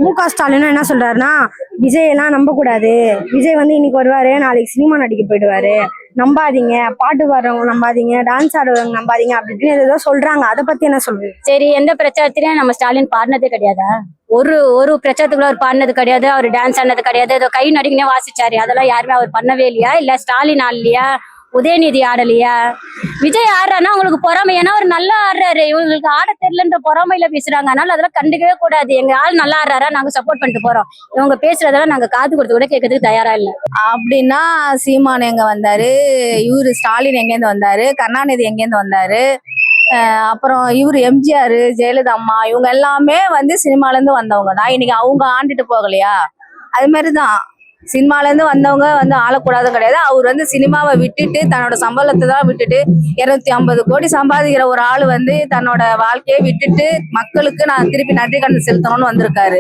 மு.க. ஸ்டாலின் என்ன சொல்றாருன்னா, விஜய் எல்லாம் நம்ப கூடாது. விஜய் இன்னைக்கு வருவாரு, நாளைக்கு சினிமா நடிக்க போயிடுவாரு. நம்பாதீங்க, பாட்டு பாடுறவங்க நம்பாதீங்க, டான்ஸ் ஆடுறவங்க நம்பாதீங்க அப்படின்னு ஏதோ சொல்றாங்க. அதை பத்தி என்ன சொல்றீங்க? சரி, எந்த பிரச்சாரத்திலயும் நம்ம ஸ்டாலின் பாடினதே கிடையாதா? ஒரு ஒரு பிரச்சாரத்துக்குள்ள அவர் பாடினது கிடையாது, அவர் டான்ஸ் ஆனது கிடையாது, ஏதோ கை நடிகனே வாசிச்சாரு. அதெல்லாம் யாருமே அவர் பண்ணவே இல்லையா? இல்ல ஸ்டாலின் ஆடலையா? உதயநிதி ஆடலையா? விஜய் ஆடுறான்னா உங்களுக்கு பொறாமை. ஏன்னா அவர் நல்லா ஆடுறாரு, இவங்களுக்கு ஆட தெரியலன்ற பொறாமையில பேசுறாங்க. அதனால அதெல்லாம் கண்டுக்கவே கூடாது. எங்க ஆள் நல்லா ஆடுறாரா, நாங்க சப்போர்ட் பண்ணிட்டு போறோம். இவங்க பேசுறதெல்லாம் நாங்க காது கொடுத்து கூட கேட்கறதுக்கு தயாரா இல்ல. அப்படின்னா சீமான் எங்க வந்தாரு, இவரு ஸ்டாலின் எங்கேருந்து வந்தாரு, கருணாநிதி எங்கேருந்து வந்தாரு, அப்புறம் இவரு எம்ஜிஆர், ஜெயலலிதா அம்மா, இவங்க எல்லாமே சினிமால இருந்து வந்தவங்க தான். இன்னைக்கு அவங்க ஆண்டுட்டு போகலையா? அது மாதிரிதான் சினிமால இருந்து வந்தவங்க ஆளக்கூடாது கிடையாது. அவர் சினிமாவை விட்டுட்டு தன்னோட சம்பளத்தை தான் விட்டுட்டு 250 கோடி சம்பாதிக்கிற ஒரு ஆள் தன்னோட வாழ்க்கையை விட்டுட்டு மக்களுக்கு நான் திருப்பி நன்றி கடன் செலுத்தணும்னு வந்திருக்காரு.